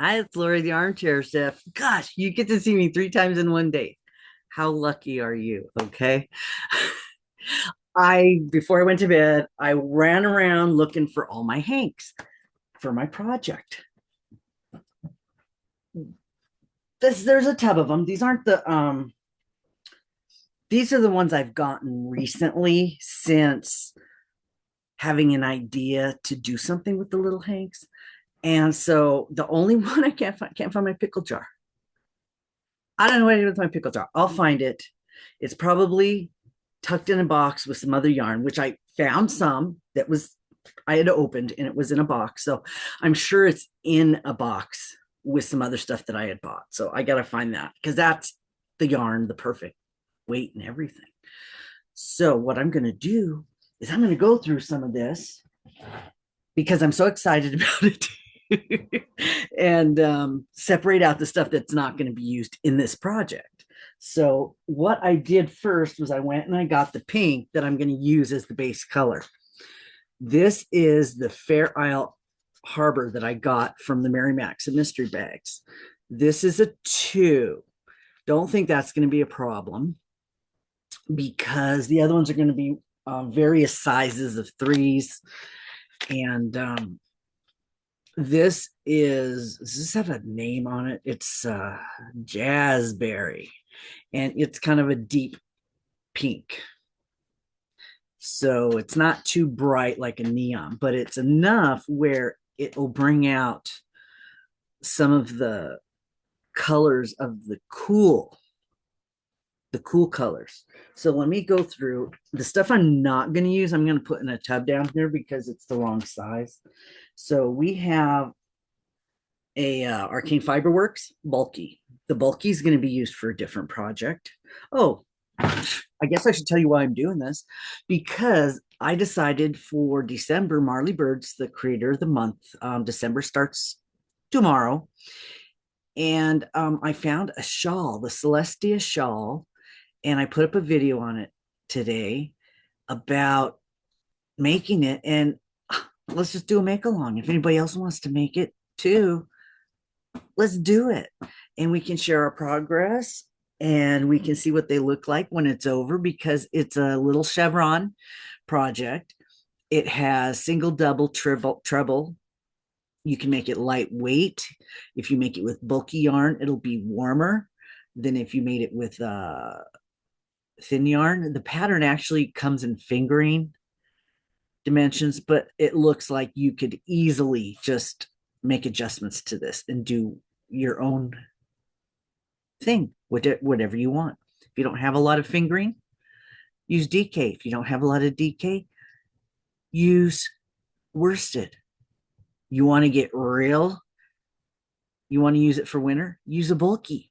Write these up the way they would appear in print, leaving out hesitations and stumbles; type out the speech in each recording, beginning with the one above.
Hi, it's Lori, the armchair chef. Gosh, you get to see me 3 times in one day. How lucky are you? Okay. Before I went to bed, I ran around looking for all my Hanks for my project. There's a tub of them. These are the ones I've gotten recently since having an idea to do something with the little Hanks. And so the only one I can't find my pickle jar. I don't know what to do with my pickle jar. I'll find it. It's probably tucked in a box with some other yarn, which I found some that was I had opened and it was in a box. So I'm sure it's in a box with some other stuff that I had bought. So I got to find that because that's the yarn, the perfect weight and everything. So what I'm going to do is I'm going to go through some of this because I'm so excited about it. And separate out the stuff that's not going to be used in this project. So what I did first was I went and I got the pink that I'm going to use as the base color. This is the Fair Isle Harbor that I got from the Mary Max and mystery bags. This is a 2. Don't think that's going to be a problem because the other ones are going to be various sizes of 3s. And does this have a name on it? It's Jazzberry, and it's kind of a deep pink. So it's not too bright like a neon, but it's enough where it will bring out some of the colors of the cool colors. So let me go through the stuff I'm not going to use. I'm going to put in a tub down here because it's the wrong size. So we have a Arcane Fiberworks bulky. The bulky is going to be used for a different project. Oh, I guess I should tell you why I'm doing this because I decided for December, Marley Bird's the creator of the month. December starts tomorrow. And I found a shawl, the Celestia shawl, and I put up a video on it today about making it. And let's just do a make along. If anybody else wants to make it too, let's do it. And we can share our progress and we can see what they look like when it's over because it's a little chevron project. It has single, double, treble. You can make it lightweight. If you make it with bulky yarn, it'll be warmer than if you made it with thin yarn. The pattern actually comes in fingering dimensions, but it looks like you could easily just make adjustments to this and do your own thing, whatever you want. If you don't have a lot of fingering, use DK. If you don't have a lot of DK, use worsted. You want to get real, you want to use it for winter, use a bulky.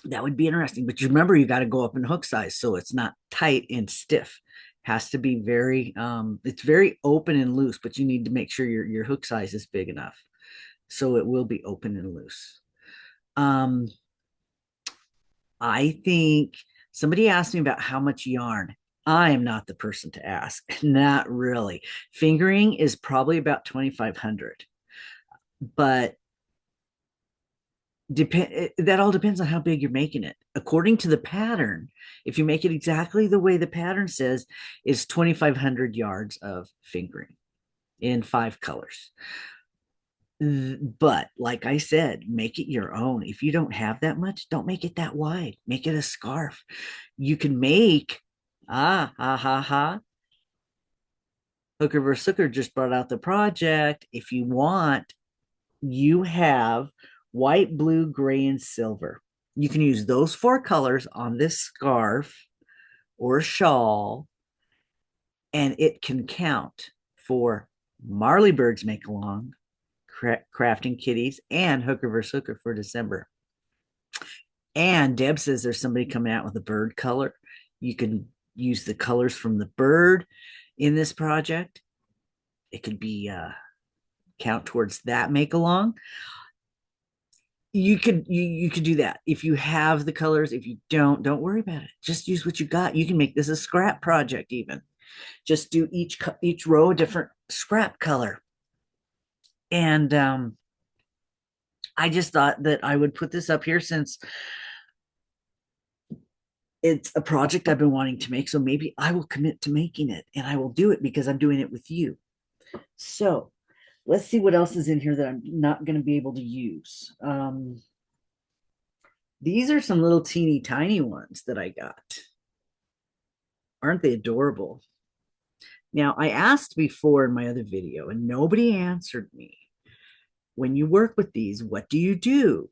That would be interesting. But you remember, you got to go up in hook size so it's not tight and stiff. Has to be very, it's very open and loose, but you need to make sure your hook size is big enough. So it will be open and loose. I think somebody asked me about how much yarn. I am not the person to ask. Not really. Fingering is probably about 2,500, but that all depends on how big you're making it. According to the pattern, if you make it exactly the way the pattern says, is 2,500 yards of fingering in 5 colors. But like I said, make it your own. If you don't have that much, don't make it that wide. Make it a scarf. You can make Hooker vs. Hooker just brought out the project. If you want, you have white, blue, gray, and silver. You can use those 4 colors on this scarf or shawl, and it can count for Marley Bird's make along, crafting kitties, and Hooker vs. Hooker for December. And Deb says there's somebody coming out with a bird color. You can use the colors from the bird in this project. It could be count towards that make along. You could do that if you have the colors. If you don't worry about it. Just use what you got. You can make this a scrap project even. Just do each row a different scrap color. And I just thought that I would put this up here since it's a project I've been wanting to make. So maybe I will commit to making it and I will do it because I'm doing it with you. So let's see what else is in here that I'm not going to be able to use. These are some little teeny tiny ones that I got. Aren't they adorable? Now, I asked before in my other video and nobody answered me. When you work with these, what do you do?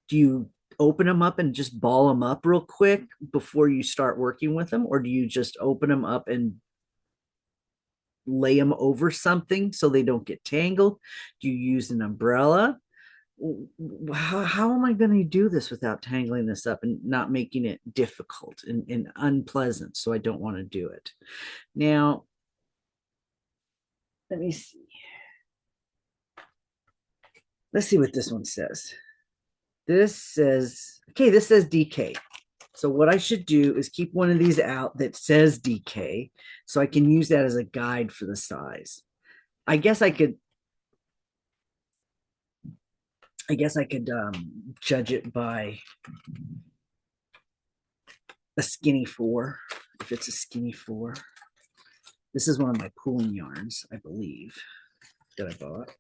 Do you open them up and just ball them up real quick before you start working with them? Or do you just open them up and lay them over something so they don't get tangled? Do you use an umbrella? How am I going to do this without tangling this up and not making it difficult and unpleasant? So I don't want to do it. Now, let me see. Let's see what this one says. This says, okay, this says DK. So what I should do is keep one of these out that says DK so I can use that as a guide for the size. I guess I could judge it by a skinny 4, if it's a skinny 4. This is one of my pooling yarns, I believe, that I bought.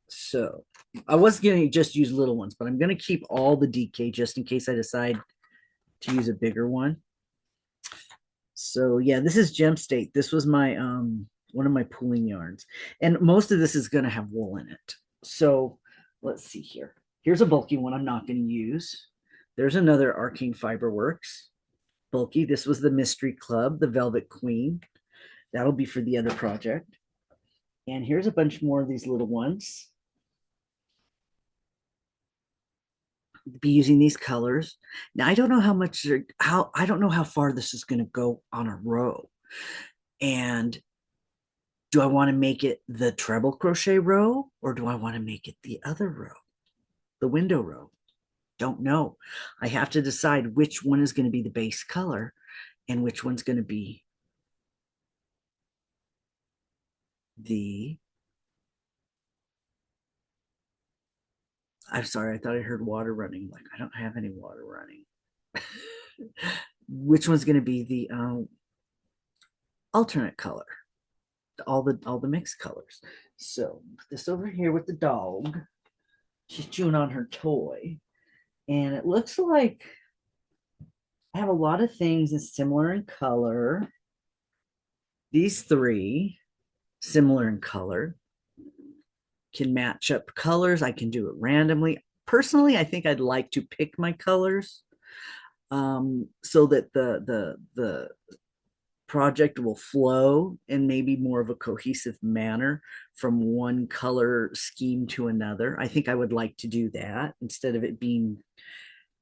So I was going to just use little ones, but I'm going to keep all the DK just in case I decide to use a bigger one. So yeah, this is Gem State. This was my one of my pooling yarns, and most of this is going to have wool in it. So let's see here. Here's a bulky one I'm not going to use. There's another Arcane Fiberworks bulky. This was the Mystery Club, the Velvet Queen. That'll be for the other project. And here's a bunch more of these little ones. Be using these colors. Now I don't know I don't know how far this is going to go on a row. And do I want to make it the treble crochet row or do I want to make it the other row, the window row? Don't know. I have to decide which one is going to be the base color and which one's going to be the, I'm sorry, I thought I heard water running. Like I don't have any water running. Which one's going to be the alternate color? All the mixed colors. So this over here with the dog. She's chewing on her toy. And it looks like I have a lot of things that's similar in color. These 3, similar in color, can match up colors. I can do it randomly. Personally, I think I'd like to pick my colors so that the project will flow in maybe more of a cohesive manner from one color scheme to another. I think I would like to do that instead of it being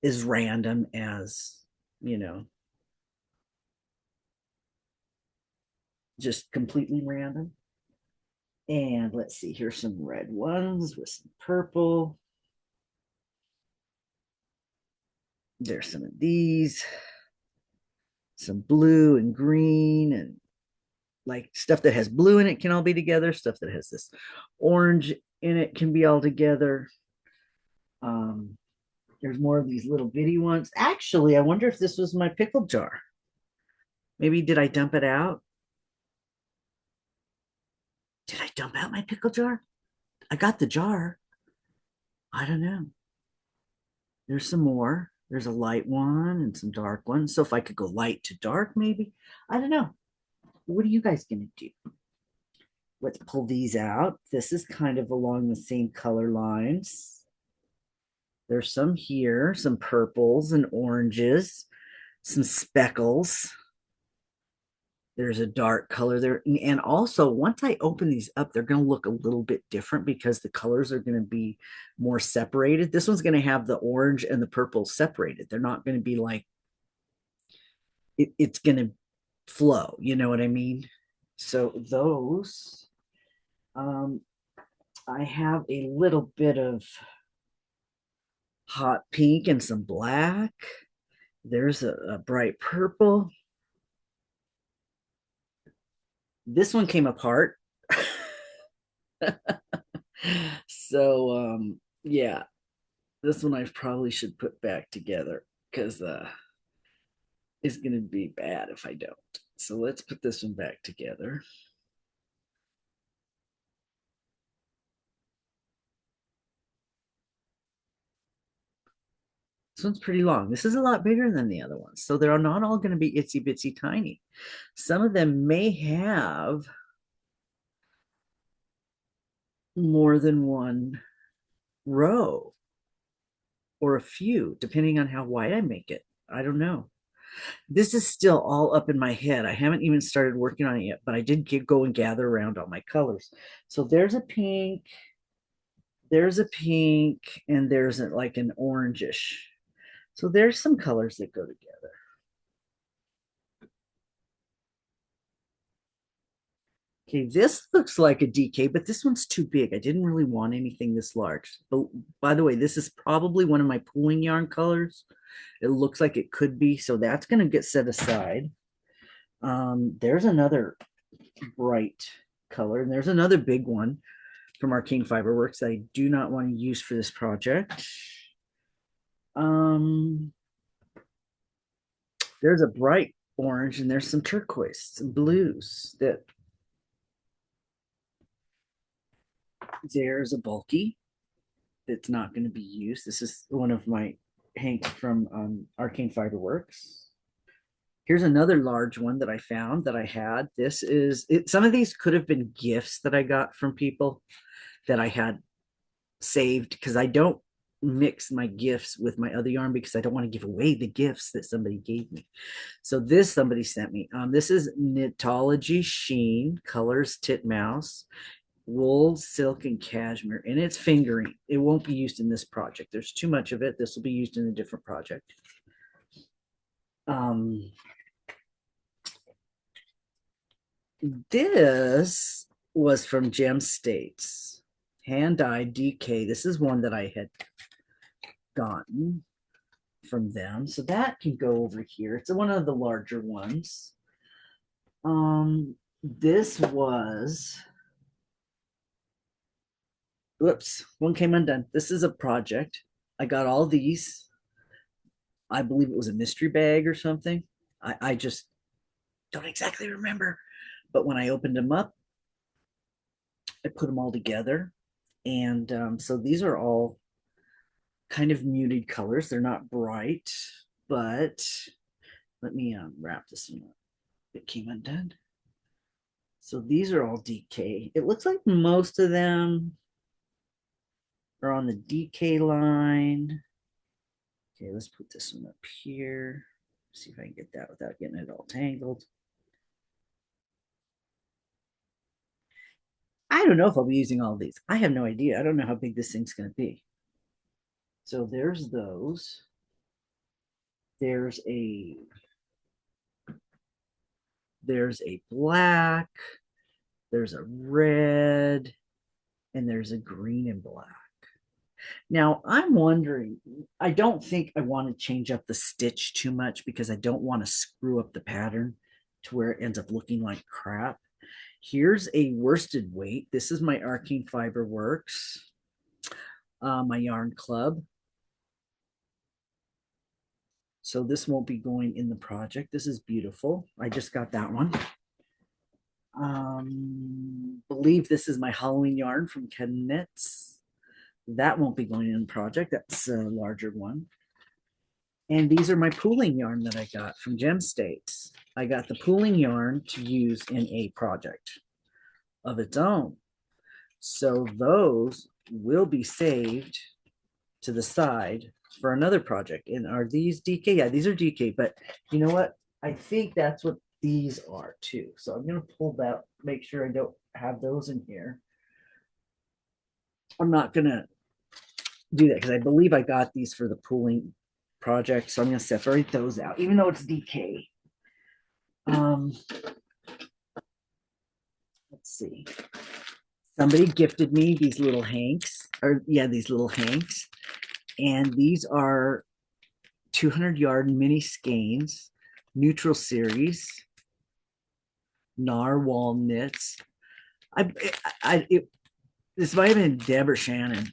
as random as, just completely random. And let's see, here's some red ones with some purple. There's some of these, some blue and green, and like stuff that has blue in it can all be together. Stuff that has this orange in it can be all together. There's more of these little bitty ones. Actually, I wonder if this was my pickle jar. Maybe did I dump it out? Did I dump out my pickle jar? I got the jar. I don't know. There's some more. There's a light one and some dark ones. So if I could go light to dark, maybe. I don't know. What are you guys going to do? Let's pull these out. This is kind of along the same color lines. There's some here, some purples and oranges, some speckles. There's a dark color there. And also, once I open these up, they're going to look a little bit different because the colors are going to be more separated. This one's going to have the orange and the purple separated. They're not going to be like, it's going to flow. You know what I mean? So those, I have a little bit of hot pink and some black. There's a bright purple. This one came apart. So yeah, this one I probably should put back together because it's gonna be bad if I don't. So let's put this one back together. This one's pretty long. This is a lot bigger than the other ones. So they're not all going to be itsy bitsy tiny. Some of them may have more than one row or a few, depending on how wide I make it. I don't know. This is still all up in my head. I haven't even started working on it yet, but I did go and gather around all my colors. So there's a pink, and there's like an orangish. So there's some colors that go together. Okay, this looks like a DK, but this one's too big. I didn't really want anything this large. But by the way, this is probably one of my pooling yarn colors. It looks like it could be, so that's going to get set aside. There's another bright color, and there's another big one from Arcane Fiberworks that I do not want to use for this project. Um, there's a bright orange, and there's some turquoise, some blues that there's a bulky that's not going to be used. This is one of my hanks from Arcane Fiberworks. Here's another large one that I found that I had. This is it. Some of these could have been gifts that I got from people that I had saved because I don't mix my gifts with my other yarn because I don't want to give away the gifts that somebody gave me. So this somebody sent me. This is Knitology Sheen Colors Titmouse wool, silk, and cashmere, and it's fingering. It won't be used in this project. There's too much of it. This will be used in a different project. This was from Gem States, hand dyed DK. This is one that I had gotten from them, so that can go over here. It's one of the larger ones. This was whoops, one came undone. This is a project. I got all these. I believe it was a mystery bag or something. I just don't exactly remember. But when I opened them up, I put them all together. And so these are all kind of muted colors. They're not bright, but let me wrap this one up. It came undone. So these are all DK. It looks like most of them are on the DK line. Okay, let's put this one up here. See if I can get that without getting it all tangled. I don't know if I'll be using all of these. I have no idea. I don't know how big this thing's going to be. So there's those. There's a black, there's a red, and there's a green and black. Now I'm wondering, I don't think I want to change up the stitch too much because I don't want to screw up the pattern to where it ends up looking like crap. Here's a worsted weight. This is my Arcane Fiber Works, my yarn club. So this won't be going in the project. This is beautiful. I just got that one. Believe this is my Halloween yarn from Ken Knits. That won't be going in the project. That's a larger one. And these are my pooling yarn that I got from Gem States. I got the pooling yarn to use in a project of its own. So those will be saved to the side for another project. And are these DK? Yeah, these are DK, but you know what? I think that's what these are too. So I'm going to pull that, make sure I don't have those in here. I'm not going to do that because I believe I got these for the pooling project. So I'm going to separate those out, even though it's DK. Let's see. Somebody gifted me these little hanks, these little hanks. And these are 200 yard mini skeins, neutral series, narwhal knits. This might have been Deb or Shannon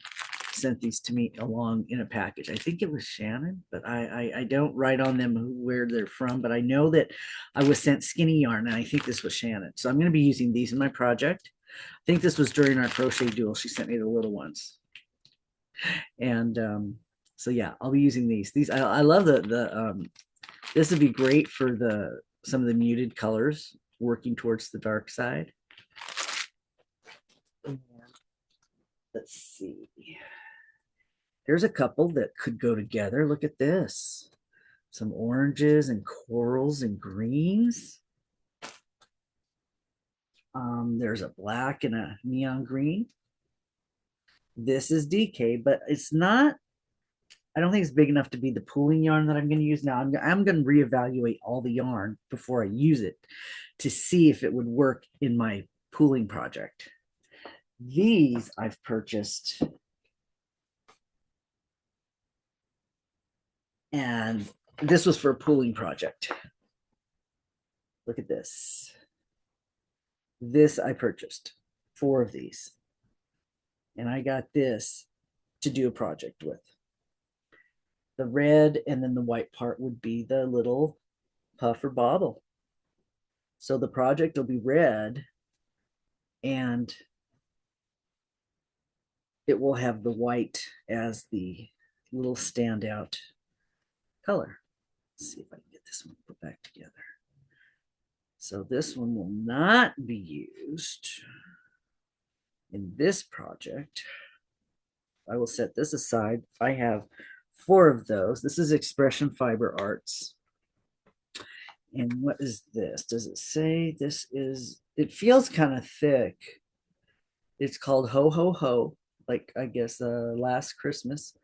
sent these to me along in a package. I think it was Shannon, but I don't write on them where they're from, but I know that I was sent skinny yarn, and I think this was Shannon. So I'm going to be using these in my project. I think this was during our crochet duel. She sent me the little ones. And so yeah, I'll be using these. These I love the this would be great for the some of the muted colors working towards the dark side. And let's see. There's a couple that could go together. Look at this. Some oranges and corals and greens. There's a black and a neon green. This is DK, but it's not, I don't think it's big enough to be the pooling yarn that I'm going to use now. I'm going to reevaluate all the yarn before I use it to see if it would work in my pooling project. These I've purchased, and this was for a pooling project. Look at this. This I purchased 4 of these, and I got this to do a project with. The red and then the white part would be the little puff or bobble. So the project will be red, and it will have the white as the little standout color. Let's see if I can get this one put back together. So this one will not be used in this project. I will set this aside. I have 4 of those. This is Expression Fiber Arts. And what is this? Does it say this is, it feels kind of thick. It's called Ho Ho Ho, like I guess Last Christmas.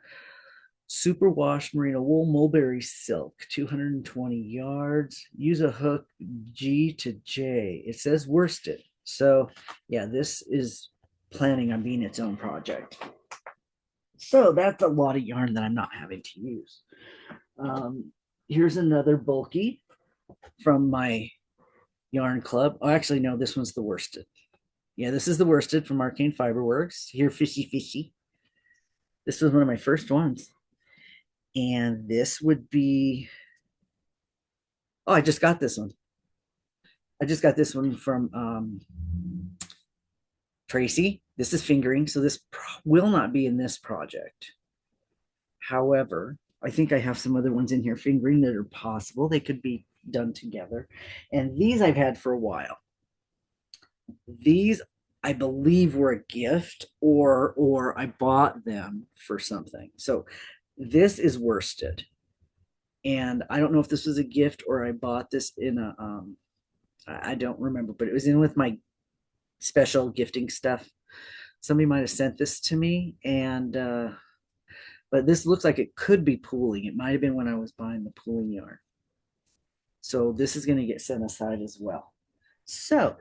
Superwash merino wool mulberry silk, 220 yards. Use a hook G to J. It says worsted. So yeah, this is planning on being its own project. So that's a lot of yarn that I'm not having to use. Here's another bulky from my yarn club. Oh, actually, no, this one's the worsted. Yeah, this is the worsted from Arcane Fiberworks. Here, fishy, fishy. This was one of my first ones. And this would be, oh, I just got this one. I just got this one from Tracy. This is fingering, so this will not be in this project. However, I think I have some other ones in here fingering that are possible. They could be done together. And these I've had for a while. These I believe were a gift, or I bought them for something. So this is worsted, and I don't know if this was a gift or I bought this in a I don't remember, but it was in with my special gifting stuff. Somebody might have sent this to me, and but this looks like it could be pooling. It might have been when I was buying the pooling yarn. So this is going to get set aside as well. So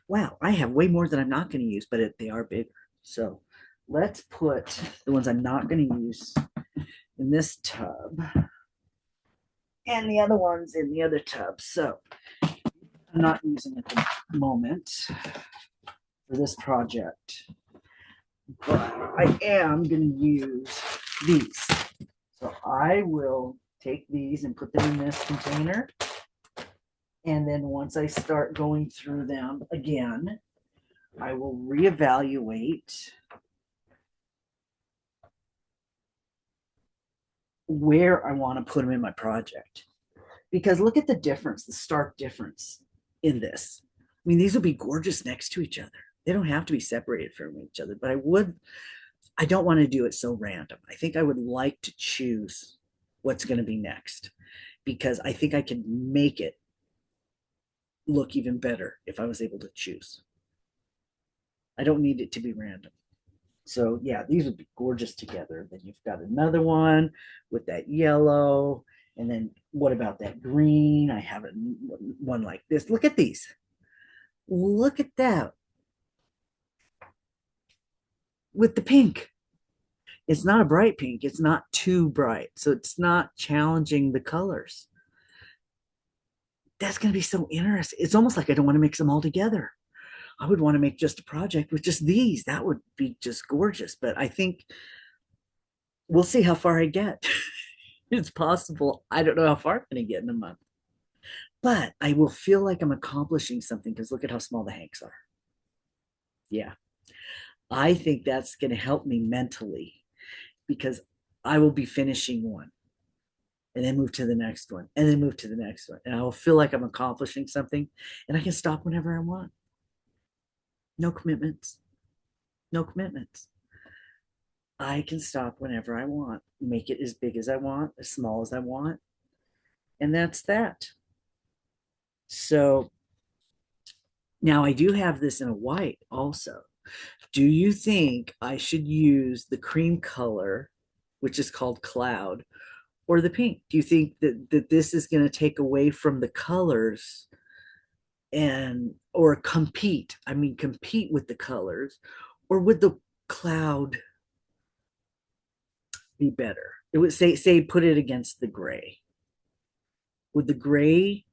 wow, I have way more than I'm not going to use, but they are bigger. So let's put the ones I'm not going to use in this tub and the other ones in the other tub. So I'm not using at the moment for this project, but I am going to use these. So I will take these and put them in this container. And then once I start going through them again, I will reevaluate where I want to put them in my project. Because look at the difference, the stark difference in this. I mean, these will be gorgeous next to each other. They don't have to be separated from each other, but I don't want to do it so random. I think I would like to choose what's going to be next, because I think I can make it look even better if I was able to choose. I don't need it to be random. So yeah, these would be gorgeous together. Then you've got another one with that yellow. And then what about that green? I have one like this. Look at these. Look at that. With the pink. It's not a bright pink. It's not too bright. So it's not challenging the colors. That's going to be so interesting. It's almost like I don't want to mix them all together. I would want to make just a project with just these. That would be just gorgeous. But I think we'll see how far I get. It's possible. I don't know how far I'm going to get in a month, but I will feel like I'm accomplishing something because look at how small the hanks are. Yeah. I think that's going to help me mentally because I will be finishing one and then move to the next one and then move to the next one. And I will feel like I'm accomplishing something and I can stop whenever I want. No commitments. No commitments. I can stop whenever I want, make it as big as I want, as small as I want. And that's that. So now I do have this in a white also. Do you think I should use the cream color, which is called cloud, or the pink? Do you think that this is going to take away from the colors and or compete? I mean, compete with the colors, or would the cloud be better? It would say put it against the gray. Would the gray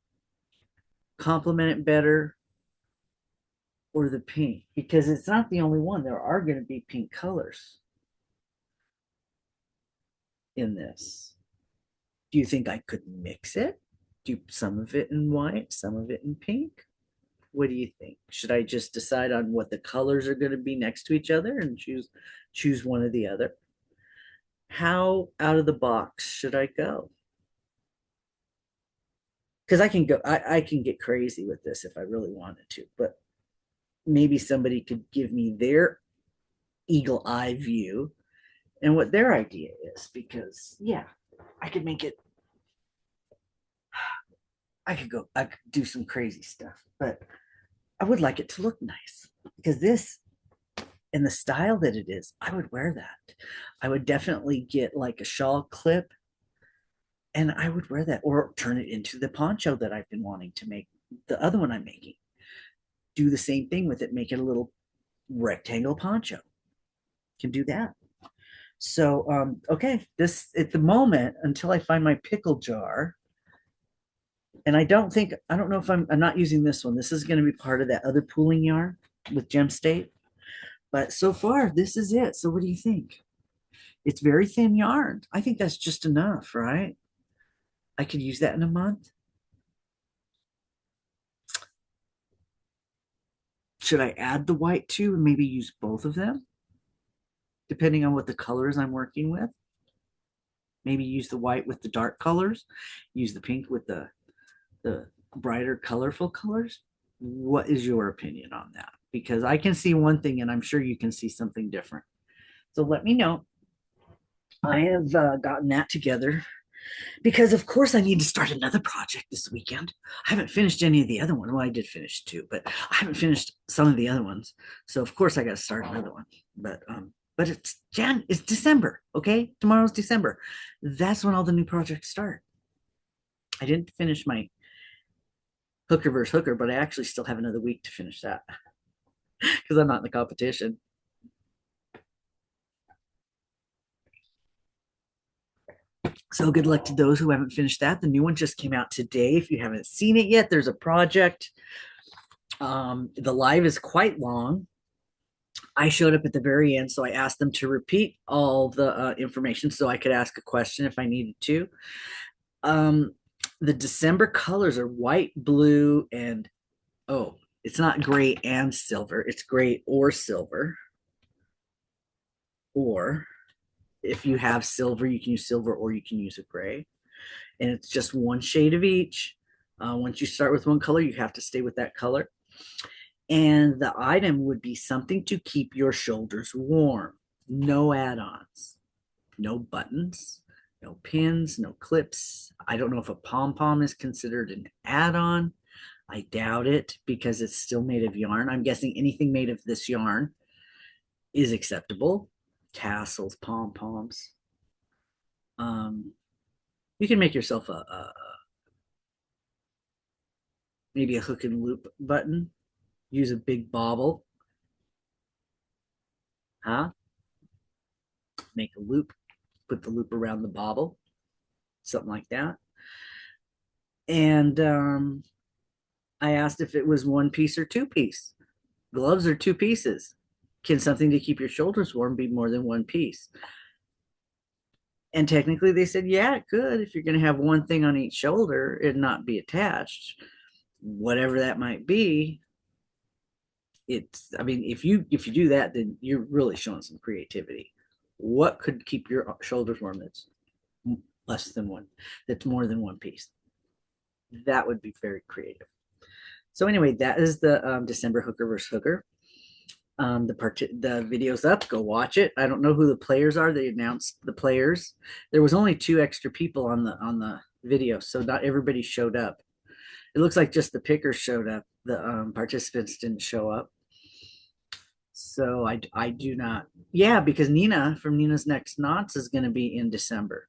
complement it better or the pink? Because it's not the only one. There are going to be pink colors in this. Do you think I could mix it? Do some of it in white, some of it in pink? What do you think? Should I just decide on what the colors are going to be next to each other and choose one or the other? How out of the box should I go? Because I can get crazy with this if I really wanted to, but maybe somebody could give me their eagle eye view and what their idea is. Because yeah, I could make it. I could do some crazy stuff, but I would like it to look nice because this and the style that it is, I would wear that. I would definitely get like a shawl clip and I would wear that or turn it into the poncho that I've been wanting to make. The other one I'm making, do the same thing with it, make it a little rectangle poncho. Can do that. So, okay, this at the moment until I find my pickle jar, and I don't know if I'm not using this one. This is going to be part of that other pooling yarn with Gem State. But so far, this is it. So what do you think? It's very thin yarn. I think that's just enough, right? I could use that in a month. Should I add the white too and maybe use both of them? Depending on what the colors I'm working with. Maybe use the white with the dark colors, use the pink with the brighter, colorful colors. What is your opinion on that? Because I can see one thing and I'm sure you can see something different. So let me know. I have gotten that together because, of course, I need to start another project this weekend. I haven't finished any of the other ones. Well, I did finish two, but I haven't finished some of the other ones. So, of course, I got to start another one. But it's December. Okay, tomorrow's December. That's when all the new projects start. I didn't finish my hooker versus hooker, but I actually still have another week to finish that because I'm not in the competition. So good luck to those who haven't finished that. The new one just came out today. If you haven't seen it yet, there's a project. The live is quite long. I showed up at the very end, so I asked them to repeat all the information so I could ask a question if I needed to. The December colors are white, blue, and oh, it's not gray and silver. It's gray or silver. Or if you have silver, you can use silver or you can use a gray. And it's just one shade of each. Once you start with one color, you have to stay with that color. And the item would be something to keep your shoulders warm. No add-ons, no buttons, no pins, no clips. I don't know if a pom-pom is considered an add-on. I doubt it because it's still made of yarn. I'm guessing anything made of this yarn is acceptable. Tassels, pom-poms. You can make yourself maybe a hook and loop button. Use a big bobble. Huh? Make a loop. Put the loop around the bobble. Something like that. And I asked if it was one piece or two piece. Gloves are two pieces. Can something to keep your shoulders warm be more than one piece? And technically, they said, yeah, it could if you're going to have one thing on each shoulder and not be attached, whatever that might be. It's, I mean, if you do that, then you're really showing some creativity. What could keep your shoulders warm that's less than one, that's more than one piece? That would be very creative. So anyway, that is the December hooker versus hooker. The video's up. Go watch it. I don't know who the players are. They announced the players. There was only two extra people on the video, so not everybody showed up. It looks like just the pickers showed up. The participants didn't show up. So I do not. Yeah, because Nina from Nina's Next Knots is going to be in December,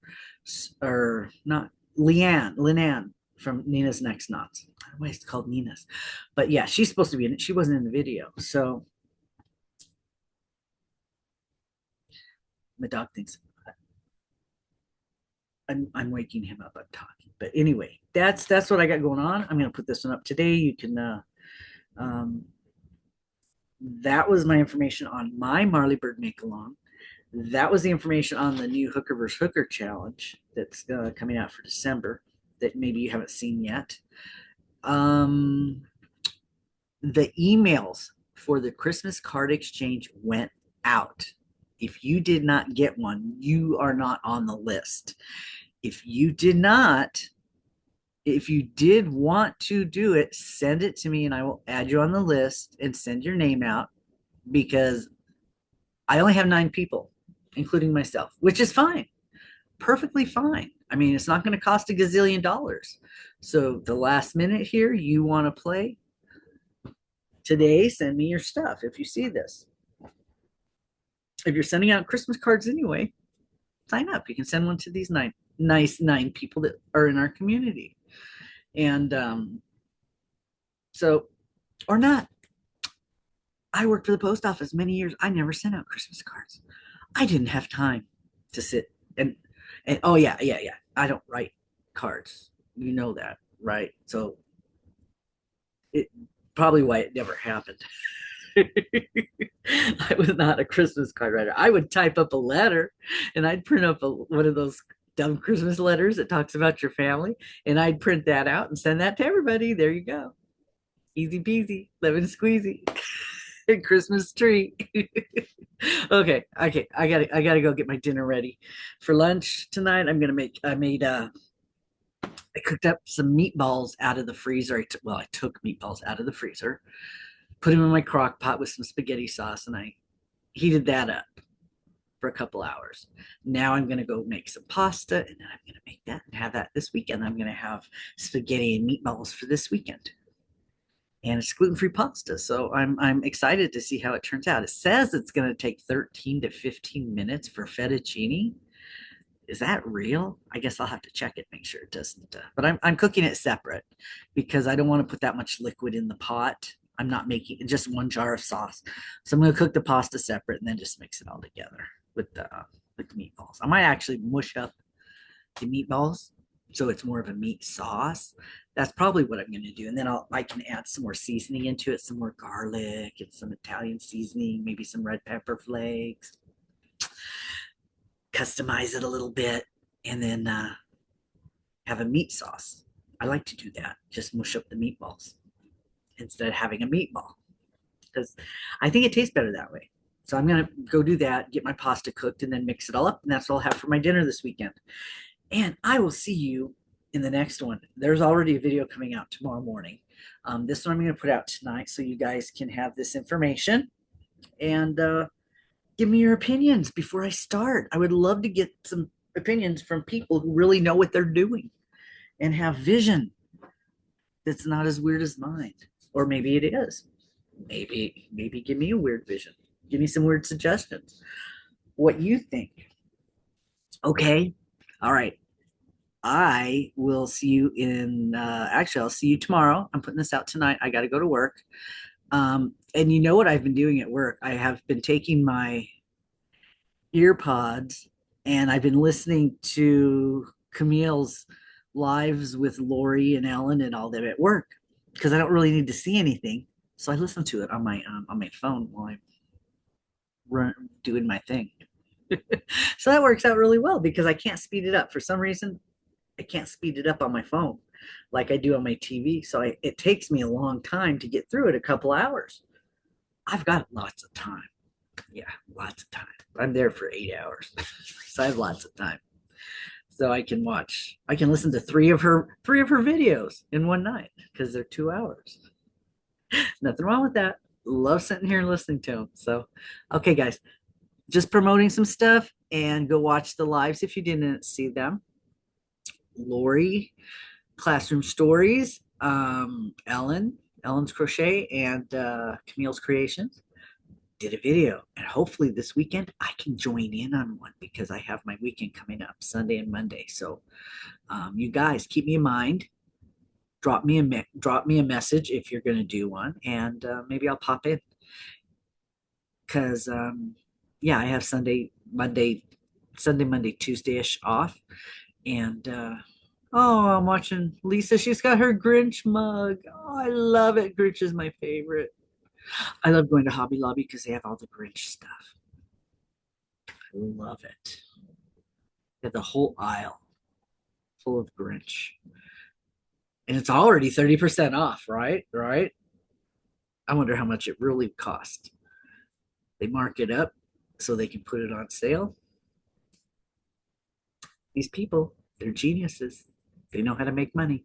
or not Leanne from Nina's Next Knots. I don't know why it's called Nina's, but yeah, she's supposed to be in it. She wasn't in the video, so my dog thinks I'm waking him up. I'm talking, but anyway, that's what I got going on. I'm going to put this one up today. You can. Um, that was my information on my Marley Bird make along. That was the information on the new Hooker vs. Hooker challenge that's coming out for December that maybe you haven't seen yet. Um, the emails for the Christmas card exchange went out. If you did not get one, you are not on the list. If you did not, if you did want to do it, send it to me and I will add you on the list and send your name out, because I only have 9 people, including myself, which is fine, perfectly fine. I mean, it's not going to cost a gazillion dollars. So the last minute here, you want to play today, send me your stuff if you see this. If you're sending out Christmas cards anyway, sign up. You can send one to these nice 9 people that are in our community. And so, or not. I worked for the post office many years. I never sent out Christmas cards. I didn't have time to sit and oh yeah. I don't write cards. You know that, right? So it probably why it never happened. I was not a Christmas card writer. I would type up a letter and I'd print up one of those dumb Christmas letters that talks about your family, and I'd print that out and send that to everybody. There you go. Easy peasy, lemon squeezy. Christmas tree. Okay. I gotta go get my dinner ready for lunch tonight. I cooked up some meatballs out of the freezer. I took meatballs out of the freezer, put them in my crock pot with some spaghetti sauce, and I heated that up for a couple hours. Now I'm gonna go make some pasta, and then I'm gonna make that and have that this weekend. I'm gonna have spaghetti and meatballs for this weekend, and it's gluten-free pasta. So I'm excited to see how it turns out. It says it's going to take 13 to 15 minutes for fettuccine. Is that real? I guess I'll have to check it, make sure it doesn't. But I'm cooking it separate because I don't want to put that much liquid in the pot. I'm not making just one jar of sauce. So I'm going to cook the pasta separate and then just mix it all together with the meatballs. I might actually mush up the meatballs so it's more of a meat sauce. That's probably what I'm going to do. And then I can add some more seasoning into it, some more garlic and some Italian seasoning, maybe some red pepper flakes, customize it a little bit, and then have a meat sauce. I like to do that. Just mush up the meatballs instead of having a meatball, because I think it tastes better that way. So I'm going to go do that, get my pasta cooked, and then mix it all up. And that's what I'll have for my dinner this weekend. And I will see you in the next one. There's already a video coming out tomorrow morning. This one I'm going to put out tonight so you guys can have this information and give me your opinions before I start. I would love to get some opinions from people who really know what they're doing and have vision that's not as weird as mine. Or maybe it is. Maybe give me a weird vision. Give me some weird suggestions. What you think. Okay. All right. I will see you in, actually, I'll see you tomorrow. I'm putting this out tonight. I got to go to work. And you know what I've been doing at work? I have been taking my ear pods and I've been listening to Camille's lives with Lori and Ellen and all them at work because I don't really need to see anything. So I listen to it on my phone while I'm doing my thing. So that works out really well because I can't speed it up. For some reason, I can't speed it up on my phone like I do on my TV. So it takes me a long time to get through it, a couple hours. I've got lots of time. Yeah, lots of time. I'm there for 8 hours. So I have lots of time. So I can listen to three of her videos in one night because they're 2 hours. Nothing wrong with that. Love sitting here and listening to them. So, okay, guys, just promoting some stuff and go watch the lives if you didn't see them. Lori, Classroom Stories, Ellen's Crochet, and Camille's Creations did a video. And hopefully this weekend I can join in on one because I have my weekend coming up Sunday and Monday. So you guys keep me in mind. Drop me a message if you're going to do one, and maybe I'll pop in because yeah, I have Sunday, Monday, Tuesday-ish off, and oh, I'm watching Lisa. She's got her Grinch mug. Oh, I love it. Grinch is my favorite. I love going to Hobby Lobby because they have all the Grinch stuff. I love it. They have the whole aisle full of Grinch, and it's already 30% off. Right, right. I wonder how much it really cost. They mark it up so they can put it on sale. These people, they're geniuses. They know how to make money.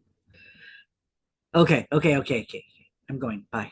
Okay, okay, okay, okay. I'm going. Bye.